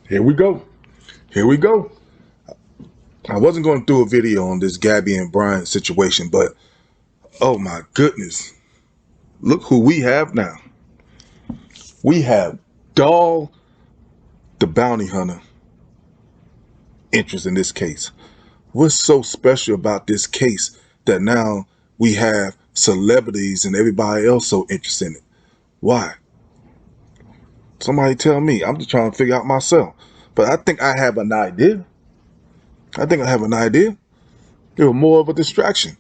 Here we go. Here we go. I wasn't going to do a video on this Gabby and Brian situation, but oh my goodness. Look who we have now. We have Dog the Bounty Hunter interest in this case. What's so special about this case that now we have celebrities and everybody else so interested in it? Why? Somebody tell me. I'm just trying to figure out myself. But I think I have an idea. It was more of a distraction.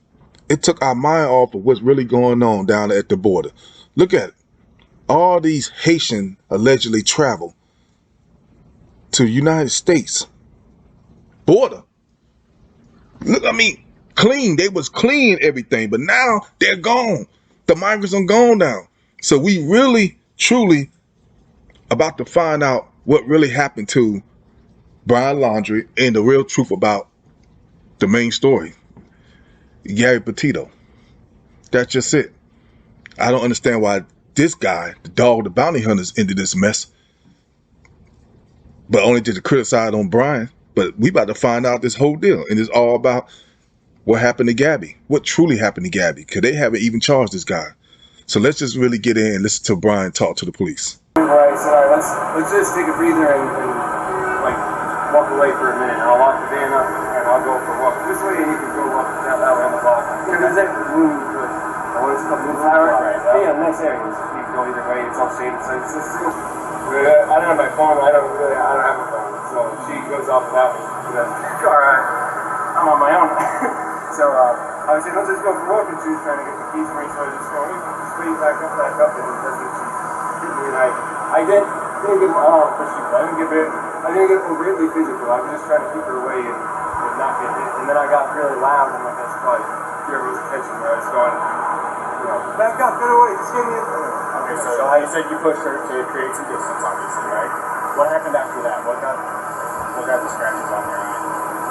It took our mind off of what's really going on down at the border. Look at it. All these Haitians allegedly travel to United States border. Look, clean. They was clean everything, but now they're gone. The migrants are gone now. So we really, truly about to find out what really happened to Brian Laundrie and the real truth about the main story. Gabby Petito. That's just it. I don't understand why this guy, the Dog, the Bounty Hunter's into this mess, but only to criticize on Brian. But we about to find out this whole deal, and it's all about what happened to Gabby. What truly happened to Gabby? Because they haven't even charged this guy. So let's just really get in and listen to Brian talk to the police. All right, let's just take a breather and like walk away for a minute. I'll lock the van up and I'll go for a walk this way, and you can go walk that way on the block. Because that room, I want to come move right. Yeah, nice area. You can go either way. It's all shaded. So it's just, I don't have my phone. I don't have a phone. So she goes off without me. All right, I'm on my own. So I was saying, let's just go for a walk, and she was trying to get the keys for me. So I just go, just wait back up, and that's what she. And I didn't get overtly physical. I was just trying to keep her away and not get hit. And then I got really loud, and like that's probably whoever's attention where I was going, back up, get away, just give me a Okay, so you said you pushed her to create some distance, obviously, right? What happened after that? What got the scratches on your eye?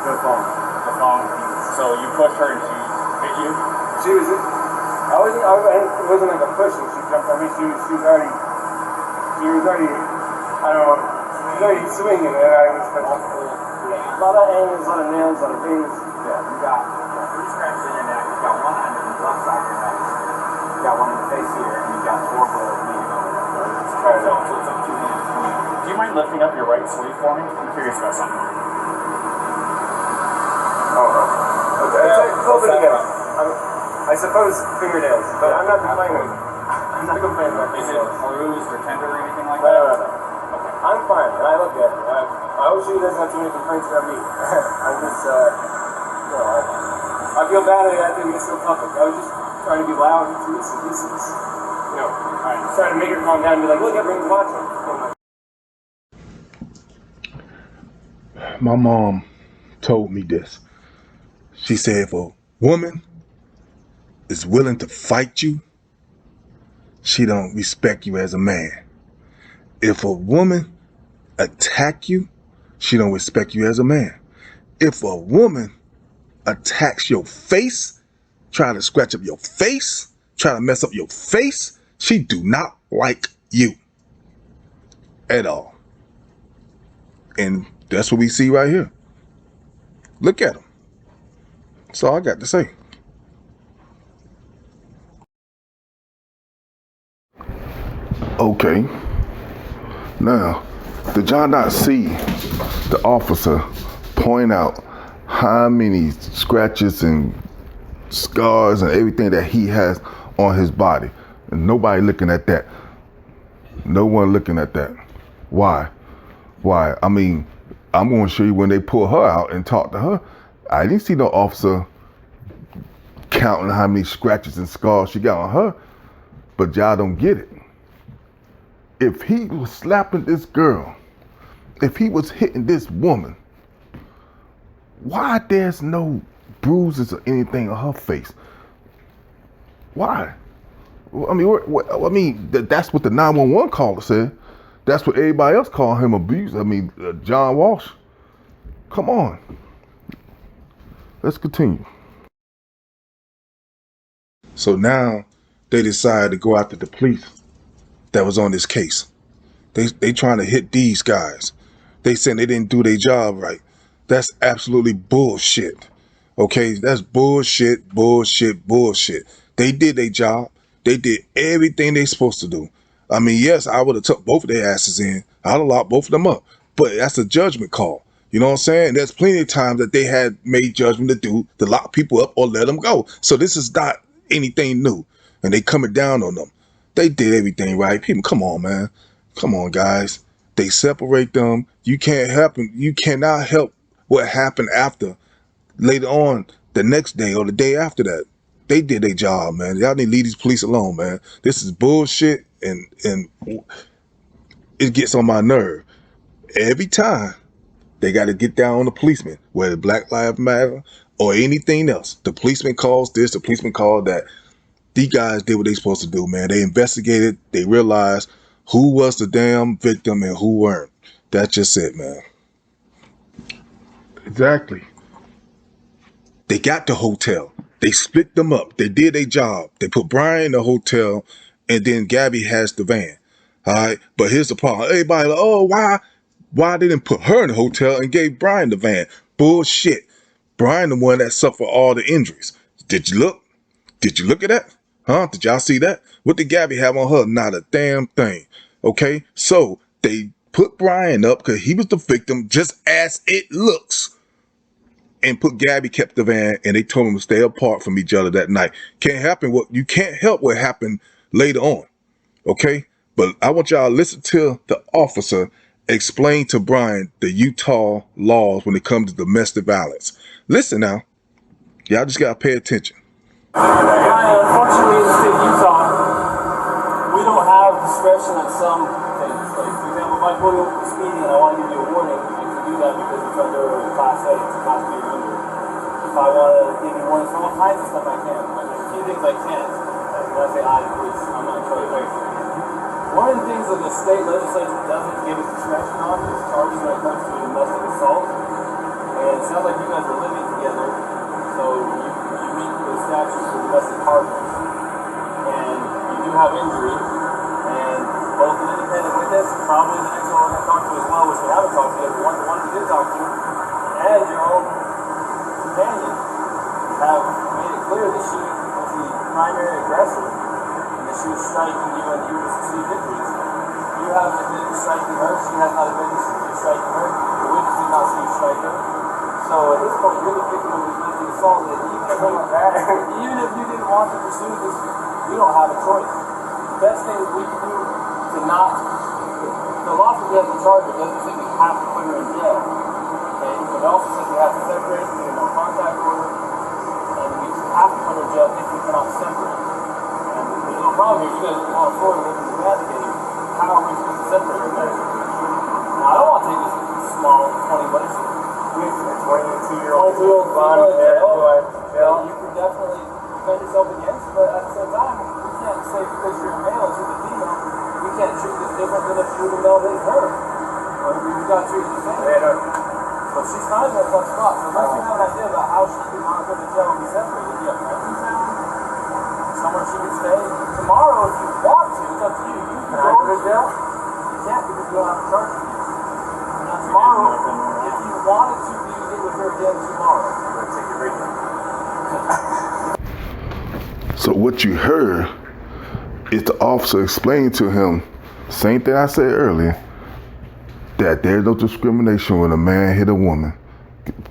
The phone. The phone. So you pushed her and she hit you? She was. It wasn't like a push, and she jumped on me. She was already. She was already, I don't know, she was already swinging, and I was like, a lot of angles, a lot of nails, a lot of things. Yeah, you got 3 scratches in your neck, you got 1 on the left side of your neck, you got 1 in the face here, and you got 4 bullets bleeding over there. So it's up 2 hands. Do you mind lifting up your right sleeve for me? I'm curious about something. Oh, okay. It's a little bit together. I suppose fingernails, but I'm not complaining. I'm not complaining about this. Is it bruised or tender or anything like that? No. Okay. I'm fine, and I look at it. I hope she doesn't have too many complaints about me. I'm just, I feel bad I didn't get so public. I was just trying to be loud and listen. I'm trying to make her calm down and be like, look, everyone's watching. My mom told me this. She said if a woman is willing to fight you, she don't respect you as a man. If a woman attack you, she don't respect you as a man. If a woman attacks your face, try to scratch up your face, try to mess up your face, she do not like you at all. And that's what we see right here. Look at them. That's all I got to say. Okay. Now, did y'all not see the officer point out how many scratches and scars and everything that he has on his body? And nobody looking at that. No one looking at that. Why? I mean, I'm going to show you when they pull her out and talk to her. I didn't see no officer counting how many scratches and scars she got on her, but y'all don't get it. If he was slapping this girl, if he was hitting this woman, why there's no bruises or anything on her face? Why? I mean, that's what the 911 caller said. That's what everybody else called him abuse. John Walsh. Come on. Let's continue. So now they decided to go after the police that was on this case. They trying to hit these guys. they saying they didn't do their job right. That's absolutely bullshit. Okay, that's bullshit, bullshit, bullshit. They did their job. They did everything they supposed to do. I mean, yes, I would have took both of their asses in. I'd have locked both of them up. But that's a judgment call. You know what I'm saying? There's plenty of times that they had made judgment to lock people up or let them go. So this is not anything new. And they coming down on them. They did everything right. People, come on, man. Come on, guys. They separate them. You can't help them. You cannot help what happened after. Later on, the next day or the day after that, they did their job, man. Y'all need to leave these police alone, man. This is bullshit, and it gets on my nerve. Every time they got to get down on the policeman, whether Black Lives Matter or anything else. The policeman calls this, the policeman called that. These guys did what they supposed to do, man. They investigated. They realized who was the damn victim and who weren't. That's just it, man. Exactly. They got the hotel. They split them up. They did their job. They put Brian in the hotel, and then Gabby has the van. All right? But here's the problem. Everybody like, oh, why they didn't put her in the hotel and gave Brian the van? Bullshit. Brian the one that suffered all the injuries. Did you look? Did you look at that? Huh? Did y'all see that? What did Gabby have on her? Not a damn thing. Okay? So they put Brian up because he was the victim, just as it looks. And put Gabby kept the van, and they told him to stay apart from each other that night. You can't help what happened later on, okay? But I want y'all to listen to the officer explain to Brian the Utah laws when it comes to domestic violence. Listen now, y'all just gotta pay attention. Brian, unfortunately, in the state of Utah, we don't have discretion on some things. Like, for example, if I pull you over for speeding and I want to give you a warning, I can do that because it's under Class A, it's a Class B under. If I want to give you warnings for all kinds of stuff, I can. But there's a few things I can't. Like when I say I, police, I'm not totally crazy. One of the things that the state legislature doesn't give us discretion on is charges when it comes to domestic assault. And it sounds like you guys are living together, so you meet the statute for domestic partners. And you do have injury, and both an independent witness, probably the next one we're going to talk to as well, which we haven't talked to yet, but the one we did talk to, and your own companion have made it clear that she was the primary aggressor and that she was striking you and you received injuries. You haven't admitted to striking her, she has not admitted to striking her, the witness did not see you strike her. So at this point, you're the victim of domestic assault, and even if you didn't want to pursue this, we don't have a choice. The best thing we can do to not, the law says we have to charge her, doesn't say we have to put her in jail. Okay, but it also says we have to separate, we need a no contact order, and we have to put her in jail if we cannot separate. And there's no problem here, you guys are on Florida living together. How are we supposed to separate her guys? Now, I don't want to take this small 20 minutes. We have a 22-year-old body there, you can definitely defend yourself against, but at the same time, we can't say because you're a male and she's a female, we can't treat this different than if you were the male than her. We've got to treat it the same. So she's not in a tough spot. So unless you have an idea about how she can not go to jail and be separated, you have friends in town, somewhere she can stay. Tomorrow, if you want to, it's up to you. You can go to jail. You can't because we don't have a charge for you. Now tomorrow, if you wanted to, you can get with her again tomorrow. Take your break. So what you heard is the officer explaining to him, same thing I said earlier, that there's no discrimination when a man hit a woman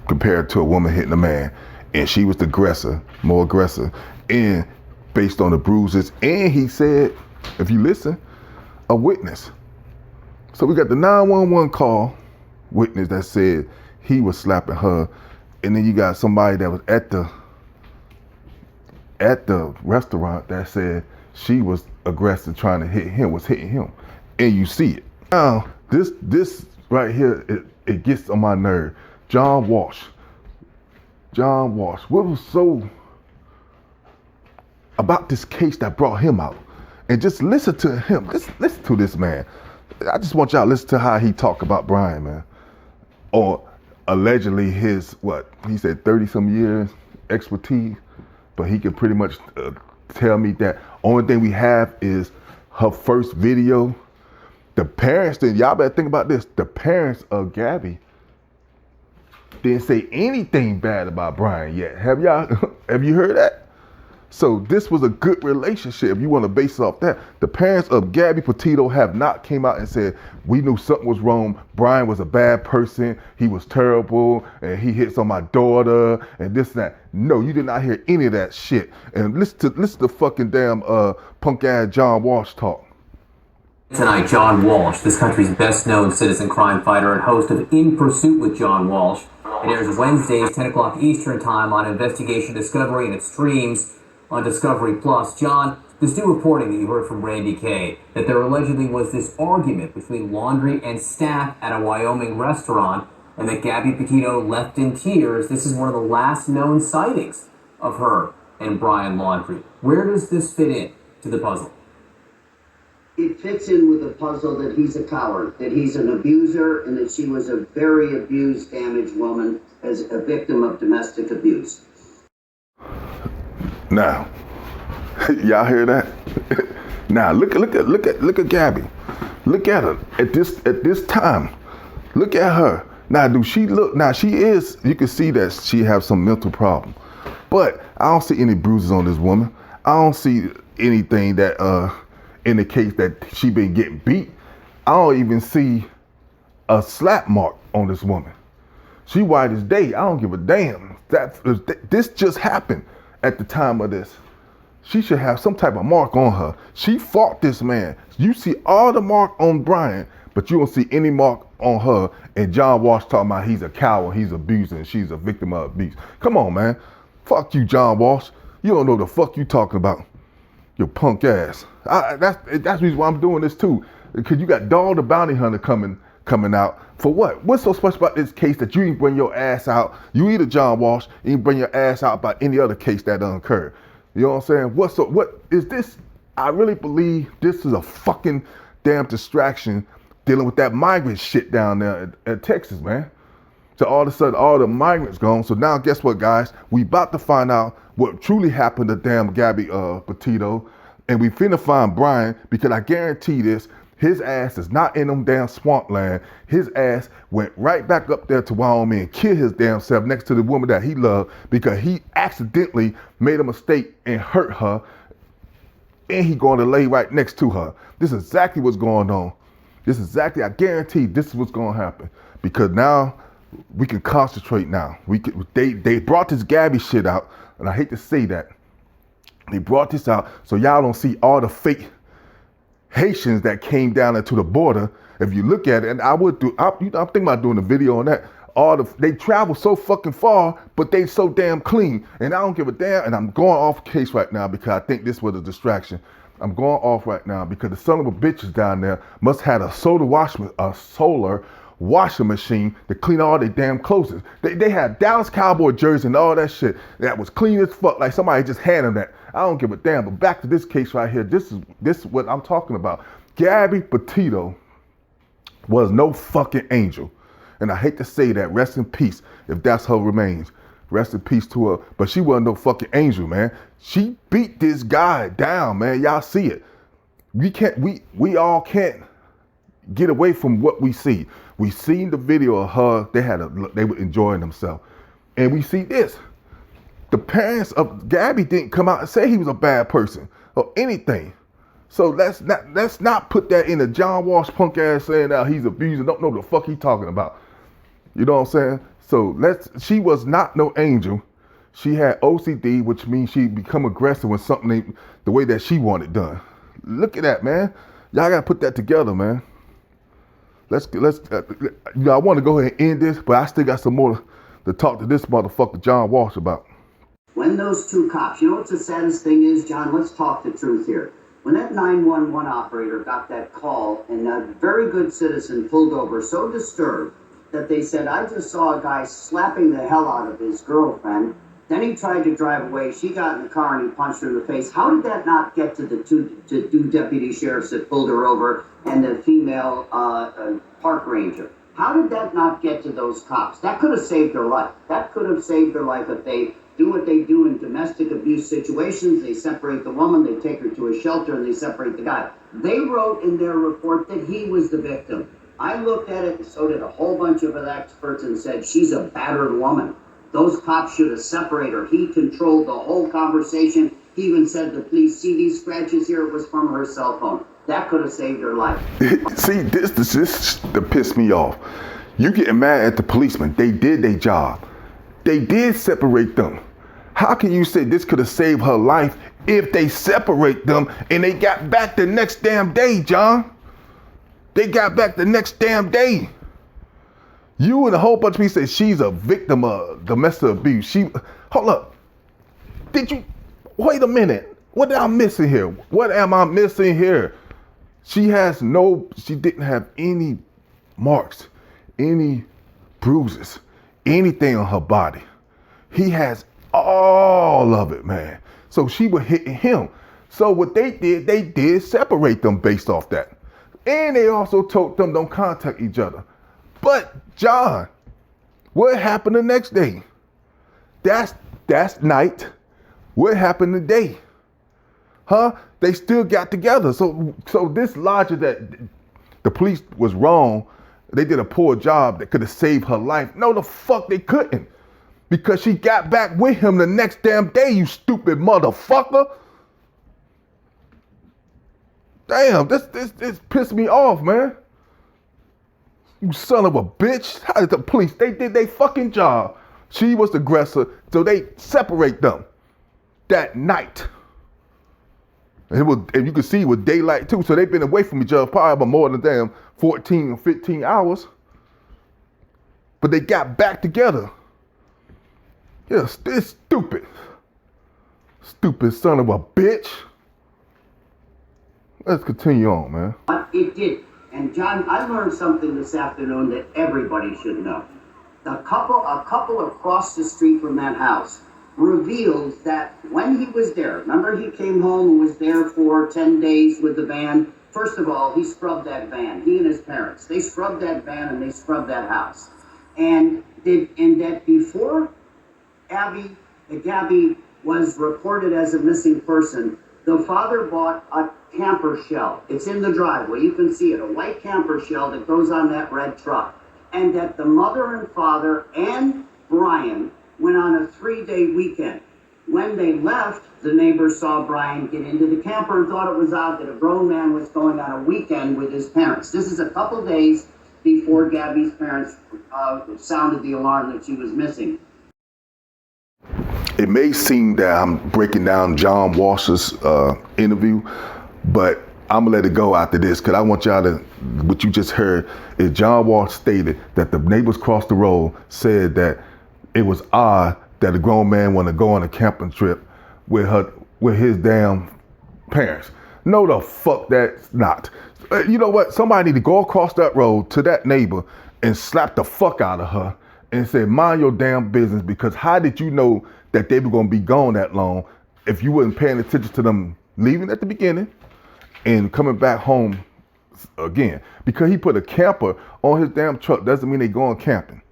compared to a woman hitting a man. And she was the aggressor, more aggressive, and based on the bruises. And he said, if you listen, a witness. So we got the 911 call witness that said he was slapping her. And then you got somebody that was at the restaurant that said she was aggressive trying to hit him, was hitting him. And you see it. Now, this right here, it gets on my nerve. John Walsh. What was so about this case that brought him out? And just listen to him. Listen to this man. I just want y'all to listen to how he talked about Brian, man. Or allegedly his, he said 30-some years expertise. But he can pretty much tell me that only thing we have is her first video The parents, then y'all better think about this. The parents of Gabby didn't say anything bad about Brian yet. Have you heard that? So this was a good relationship. If you want to base it off that, the parents of Gabby Petito have not came out and said, we knew something was wrong. Brian was a bad person. He was terrible. And he hits on my daughter and this and that. No, you did not hear any of that shit. And listen to fucking damn punk ass John Walsh talk. Tonight, John Walsh, this country's best-known citizen crime fighter and host of In Pursuit with John Walsh. It airs Wednesdays, 10 o'clock Eastern Time on Investigation Discovery and it streams on Discovery Plus. John, this new reporting that you heard from Randy Kay, that there allegedly was this argument between Laundrie and staff at a Wyoming restaurant, and that Gabby Petito left in tears. This is one of the last known sightings of her and Brian Laundrie. Where does this fit in to the puzzle? It fits in with the puzzle that he's a coward, that he's an abuser, and that she was a very abused, damaged woman as a victim of domestic abuse. Now, y'all hear that? Now look at Gabby. Look at her at this time. Look at her. Now, do she look? Now she is. You can see that she has some mental problem, but I don't see any bruises on this woman. I don't see anything that indicates that she been getting beat. I don't even see a slap mark on this woman. She white as day. I don't give a damn. This just happened at the time of this. She should have some type of mark on her. She fought this man. You see all the mark on Brian, but you don't see any mark on her. And John Walsh talking about he's a coward, he's abusing, and she's a victim of abuse. Come on, man. Fuck you, John Walsh. You don't know the fuck you talking about. Your punk ass. That's the reason why I'm doing this too. Because you got Dog the Bounty Hunter coming out. For what? What's so special about this case that you didn't bring your ass out? You either John Walsh, you didn't bring your ass out about any other case that occurred. You know what I'm saying? What is this? I really believe this is a fucking damn distraction dealing with that migrant shit down there at Texas, man. So all of a sudden, all the migrants gone. So now guess what, guys? We about to find out what truly happened to damn Gabby Petito. And we finna find Brian, because I guarantee this, his ass is not in them damn swampland. His ass went right back up there to Wyoming and killed his damn self next to the woman that he loved because he accidentally made a mistake and hurt her. And he going to lay right next to her. This is exactly what's going on. This is exactly, I guarantee this is what's going to happen. Because now we can concentrate now. They brought this Gabby shit out, and I hate to say that. They brought this out so y'all don't see all the fake Haitians that came down into the border. If you look at it, and I'm thinking about doing a video on that. They travel so fucking far, but they so damn clean. And I don't give a damn, and I'm going off case right now because I think this was a distraction. I'm going off right now because the son of a bitches down there must have a solar washing machine to clean all their damn clothes. They had Dallas Cowboy jerseys and all that shit that was clean as fuck, like somebody just handed them that. I don't give a damn. But back to this case right here. This is what I'm talking about. Gabby Petito was no fucking angel. And I hate to say that. Rest in peace if that's her remains. Rest in peace to her. But she wasn't no fucking angel, man. She beat this guy down, man. Y'all see it. We all can't get away from what we see. We seen the video of her. They were enjoying themselves. And we see this. The parents of Gabby didn't come out and say he was a bad person or anything. So let's not put that in a John Walsh punk ass saying that he's abusing. Don't know the fuck he talking about. You know what I'm saying? So she was not no angel. She had OCD, which means she become aggressive when something ain't the way that she wanted done. Look at that, man. Y'all gotta put that together, man. I want to go ahead and end this, but I still got some more to talk to this motherfucker John Walsh about. When those two cops, you know what the saddest thing is, John? Let's talk the truth here. When that 911 operator got that call and a very good citizen pulled over so disturbed that they said, I just saw a guy slapping the hell out of his girlfriend. Then he tried to drive away. She got in the car and he punched her in the face. How did that not get to the two deputy sheriffs that pulled her over and the female park ranger? How did that not get to those cops? That could have saved their life. That could have saved their life if they do what they do in domestic abuse situations. They separate the woman, they take her to a shelter, and they separate the guy. They wrote in their report that he was the victim. I looked at it, and so did a whole bunch of experts, and said she's a battered woman. Those cops should have separated her. He controlled the whole conversation. He even said to police, see these scratches here? It was from her cell phone. That could have saved her life. See, this to piss me off. You getting mad at the policemen. They did their job. They did separate them. How can you say this could have saved her life if they separate them and they got back the next damn day, John? They got back the next damn day. You and a whole bunch of people say she's a victim of domestic abuse. Hold up. Wait a minute. What am I missing here? What am I missing here? She didn't have any marks, any bruises, anything on her body. He has all of it, man. So she was hitting him. So what they did separate them based off that. And they also told them don't contact each other. But John, what happened the next day? That's night. What happened today? Huh? They still got together. So this logic that the police was wrong, they did a poor job that could have saved her life. No, the fuck they couldn't. Because she got back with him the next damn day, you stupid motherfucker. Damn, this pissed me off, man. You son of a bitch. How did the police? They did their fucking job. She was the aggressor, so they separate them that night. And you could see it was daylight too, so they've been away from each other probably about more than damn 14 or 15 hours. But they got back together. Yes, this stupid son of a bitch. Let's continue on, man. But it did. And John, I learned something this afternoon that everybody should know. A couple across the street from that house revealed that when he was there, remember he came home and was there for 10 days with the van. First of all, he scrubbed that van, he and his parents. They scrubbed that van and they scrubbed that house. And that before Gabby was reported as a missing person, the father bought a camper shell. It's in the driveway. You can see it, a white camper shell that goes on that red truck. And that the mother and father and Brian went on a 3-day weekend. When they left, the neighbors saw Brian get into the camper and thought it was odd that a grown man was going on a weekend with his parents. This is a couple days before Gabby's parents sounded the alarm that she was missing. It may seem that I'm breaking down John Walsh's interview, but I'm gonna let it go after this because I want y'all to, what you just heard is John Walsh stated that the neighbors across the road said that it was odd that a grown man wanted to go on a camping trip with his damn parents. No, the fuck that's not. You know what? Somebody need to go across that road to that neighbor and slap the fuck out of her and say, mind your damn business, because how did you know that they were gonna be gone that long if you wasn't paying attention to them leaving at the beginning and coming back home again? Because he put a camper on his damn truck doesn't mean they going camping.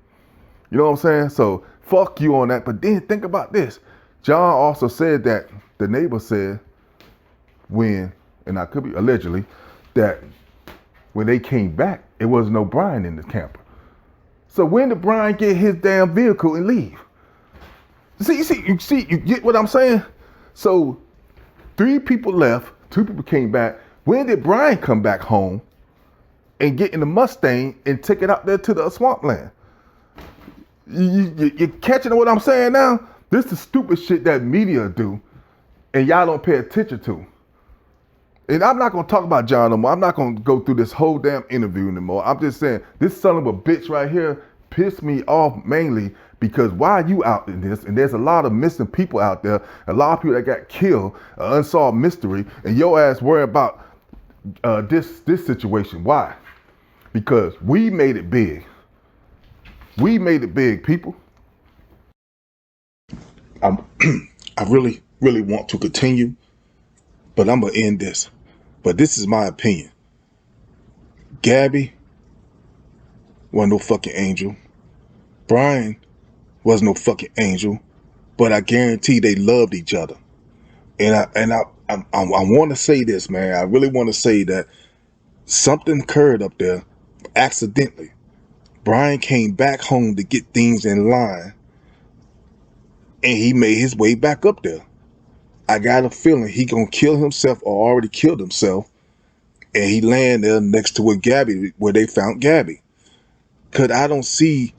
You know what I'm saying? So fuck you on that. But then think about this. John also said that the neighbor said when, and I could be allegedly, that when they came back, it was no Brian in the camper. So when did Brian get his damn vehicle and leave? You get what I'm saying? So 3 people left, 2 people came back. When did Brian come back home and get in the Mustang and take it out there to the swampland? You're catching what I'm saying now? This is stupid shit that media do and y'all don't pay attention to. And I'm not gonna talk about John no more. I'm not gonna go through this whole damn interview anymore. I'm just saying this son of a bitch right here pissed me off mainly because why are you out in this? And there's a lot of missing people out there, a lot of people that got killed, an unsolved mystery, and your ass worry about this situation. Why? Because we made it big. We made it big, people. I really want to continue, but I'm gonna end this. But this is my opinion. Gabby wasn't no fucking angel. Brian was no fucking angel. but I guarantee they loved each other. And I want to say this, man. I really want to say that something occurred up there accidentally. Brian came back home to get things in line, and he made his way back up there. I got a feeling he gonna kill himself or already killed himself, and he landed there next to where they found Gabby. Cause I don't see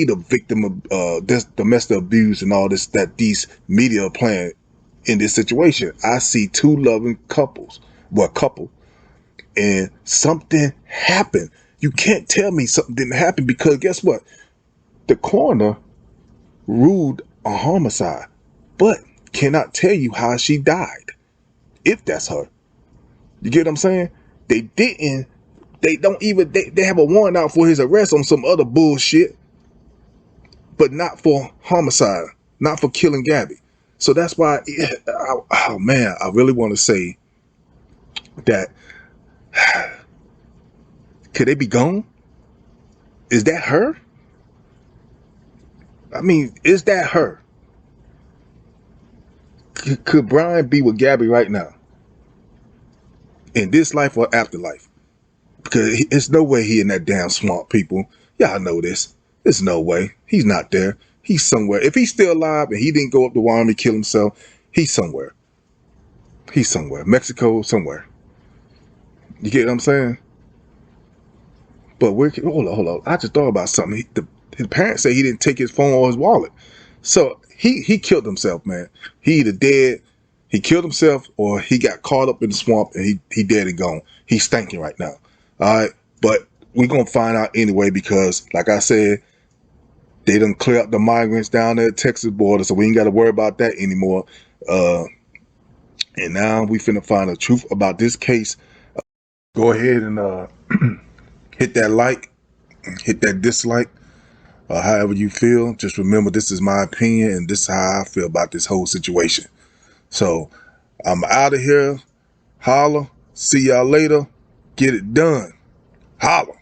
the victim of this domestic abuse and all this that these media are playing in this situation. I see two loving couples, couple, and something happened. You can't tell me something didn't happen, because guess what? The coroner ruled a homicide, but cannot tell you how she died, if that's her. You get what I'm saying? They have a warrant out for his arrest on some other bullshit, but not for homicide, not for killing Gabby. So that's why, oh man, I really want to say that, could they be gone? Is that her? I mean, is that her? Could Brian be with Gabby right now? In this life or afterlife? Because there's no way he in that damn swamp, people. Y'all know this. There's no way. He's not there. He's somewhere. If he's still alive and he didn't go up to Wyoming and kill himself, he's somewhere. He's somewhere. Mexico, somewhere. You get what I'm saying? But hold on. I just thought about something. His parents say he didn't take his phone or his wallet. So he killed himself, man. He either dead, he killed himself, or he got caught up in the swamp and he dead and gone. He's stinking right now. All right. But we're going to find out anyway, because like I said, they done clear up the migrants down there at Texas border, so we ain't got to worry about that anymore. And now we finna find the truth about this case. Go ahead and hit that like, hit that dislike, however you feel. Just remember, this is my opinion, and this is how I feel about this whole situation. So I'm out of here. Holla. See y'all later. Get it done. Holla.